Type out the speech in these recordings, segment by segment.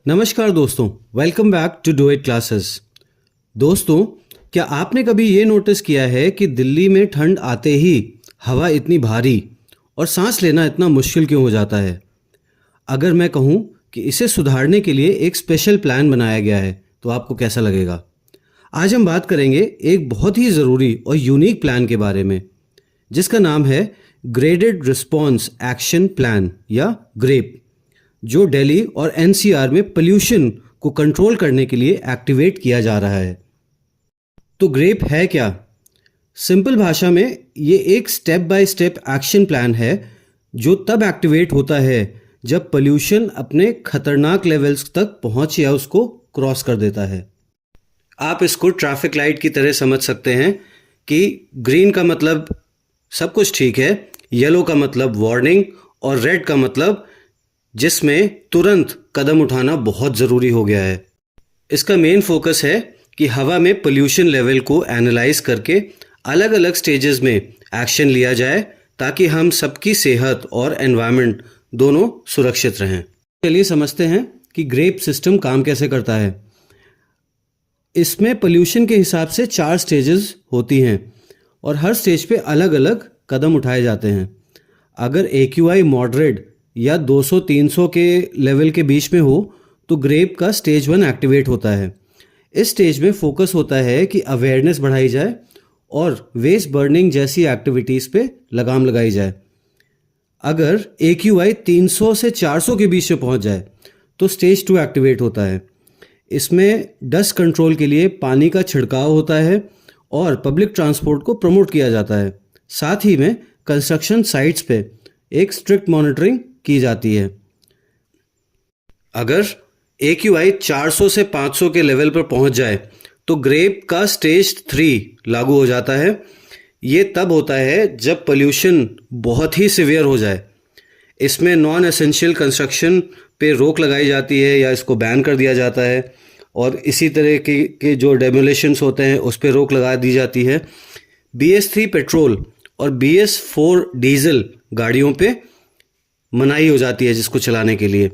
नमस्कार दोस्तों, welcome back to Do It Classes. दोस्तों, क्या आपने कभी ये नोटिस किया है कि दिल्ली में ठंड आते ही हवा इतनी भारी और सांस लेना इतना मुश्किल क्यों हो जाता है? अगर मैं कहूँ कि इसे सुधारने के लिए एक स्पेशल प्लान बनाया गया है तो आपको कैसा लगेगा? आज हम बात करेंगे एक बहुत ही ज़रूरी और यूनिक प्लान के बारे में जिसका नाम है ग्रेडेड रिस्पॉन्स एक्शन प्लान या ग्रेप, जो दिल्ली और एनसीआर में पोल्यूशन को कंट्रोल करने के लिए एक्टिवेट किया जा रहा है। तो ग्रेप है क्या? सिंपल भाषा में ये एक step by step action plan है जो तब एक्टिवेट होता है जब पोल्यूशन अपने खतरनाक लेवल्स तक पहुंच या उसको क्रॉस कर देता है। आप इसको ट्रैफिक लाइट की तरह समझ सकते हैं कि ग्रीन का मतलब सब कुछ ठीक है, येलो का मतलब वार्निंग और रेड का मतलब जिसमें तुरंत कदम उठाना बहुत ज़रूरी हो गया है। इसका मेन फोकस है कि हवा में पोल्यूशन लेवल को एनालाइज करके अलग अलग स्टेजेस में एक्शन लिया जाए ताकि हम सबकी सेहत और एनवायरनमेंट दोनों सुरक्षित रहें। चलिए समझते हैं कि ग्रेप सिस्टम काम कैसे करता है। इसमें पोल्यूशन के हिसाब से 4 स्टेजेस होती हैं और हर स्टेज पे अलग अलग कदम उठाए जाते हैं। अगर AQI मॉडरेट या 200-300 के लेवल के बीच में हो तो ग्रेप का स्टेज 1 एक्टिवेट होता है। इस स्टेज में फोकस होता है कि अवेयरनेस बढ़ाई जाए और वेस्ट बर्निंग जैसी एक्टिविटीज़ पे लगाम लगाई जाए। अगर AQI 300 से 400 के बीच में पहुंच जाए तो स्टेज 2 एक्टिवेट होता है। इसमें डस्ट कंट्रोल के लिए पानी का छिड़काव होता है और पब्लिक ट्रांसपोर्ट को प्रमोट किया जाता है। साथ ही में कंस्ट्रक्शन साइट्स पे एक स्ट्रिक्ट मॉनिटरिंग की जाती है। अगर AQI 400 से 500 के लेवल पर पहुंच जाए तो ग्रेप का स्टेज 3 लागू हो जाता है। ये तब होता है जब पोल्यूशन बहुत ही सिवियर हो जाए। इसमें नॉन एसेंशियल कंस्ट्रक्शन पे रोक लगाई जाती है या इसको बैन कर दिया जाता है और इसी तरह के जो डेमोलिशंस होते हैं उस पर रोक लगा दी जाती है। BS3 पेट्रोल और BS4 डीजल गाड़ियों पे मनाही हो जाती है जिसको चलाने के लिए।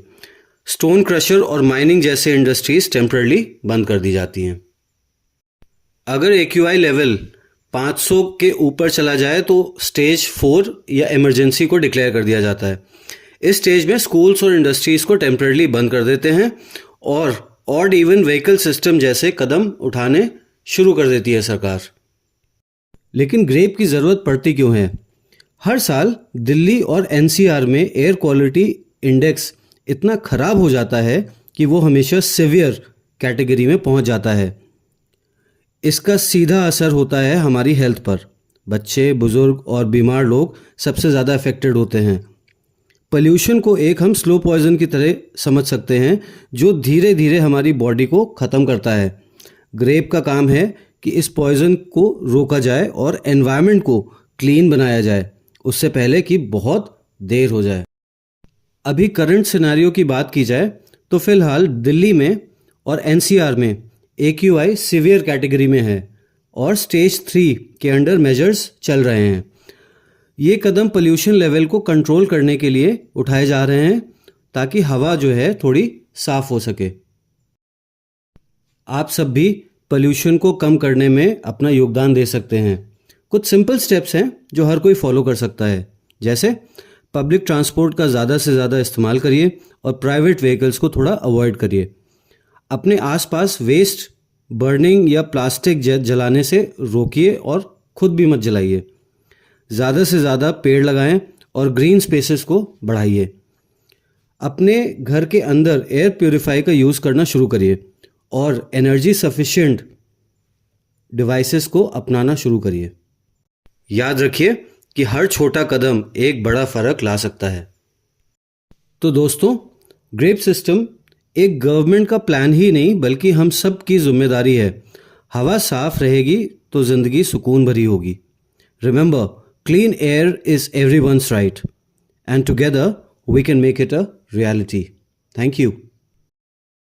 स्टोन क्रशर और माइनिंग जैसे इंडस्ट्रीज टेम्पररी बंद कर दी जाती हैं। अगर AQI लेवल 500 के ऊपर चला जाए तो स्टेज 4 या इमरजेंसी को डिक्लेयर कर दिया जाता है। इस स्टेज में स्कूल्स और इंडस्ट्रीज को टेम्पररी बंद कर देते हैं और ऑड इवन व्हीकल सिस्टम जैसे कदम उठाने शुरू कर देती है सरकार। लेकिन ग्रेप की ज़रूरत पड़ती क्यों है? हर साल दिल्ली और NCR में एयर क्वालिटी इंडेक्स इतना ख़राब हो जाता है कि वो हमेशा सीवियर कैटेगरी में पहुंच जाता है। इसका सीधा असर होता है हमारी हेल्थ पर। बच्चे, बुज़ुर्ग और बीमार लोग सबसे ज़्यादा अफेक्टेड होते हैं। पोल्यूशन को एक हम स्लो पॉइजन की तरह समझ सकते हैं जो धीरे धीरे हमारी बॉडी को ख़त्म करता है। ग्रेप का काम है कि इस पॉइजन को रोका जाए और एनवायरनमेंट को क्लीन बनाया जाए उससे पहले कि बहुत देर हो जाए। अभी करंट सिनेरियो की बात की जाए तो फिलहाल दिल्ली में और NCR में AQI सीवियर कैटेगरी में है और स्टेज 3 के अंडर मेजर्स चल रहे हैं। ये कदम पोल्यूशन लेवल को कंट्रोल करने के लिए उठाए जा रहे हैं ताकि हवा जो है थोड़ी साफ हो सके। आप सब भी पोल्यूशन को कम करने में अपना योगदान दे सकते हैं। कुछ सिंपल स्टेप्स हैं जो हर कोई फॉलो कर सकता है, जैसे पब्लिक ट्रांसपोर्ट का ज़्यादा से ज़्यादा इस्तेमाल करिए और प्राइवेट व्हीकल्स को थोड़ा अवॉइड करिए। अपने आसपास वेस्ट बर्निंग या प्लास्टिक जलाने से रोकिए और खुद भी मत जलाइए। ज़्यादा से ज़्यादा पेड़ लगाएं और ग्रीन स्पेसेस को बढ़ाइए। अपने घर के अंदर एयर प्योरीफायर का यूज़ करना शुरू करिए और एनर्जी सफिशिएंट डिवाइसेस को अपनाना शुरू करिए। याद रखिए कि हर छोटा कदम एक बड़ा फर्क ला सकता है। तो दोस्तों, ग्रेप सिस्टम एक गवर्नमेंट का प्लान ही नहीं बल्कि हम सब की जिम्मेदारी है। हवा साफ रहेगी तो जिंदगी सुकून भरी होगी। Remember, clean air is everyone's right and together we can make it a reality. Thank you.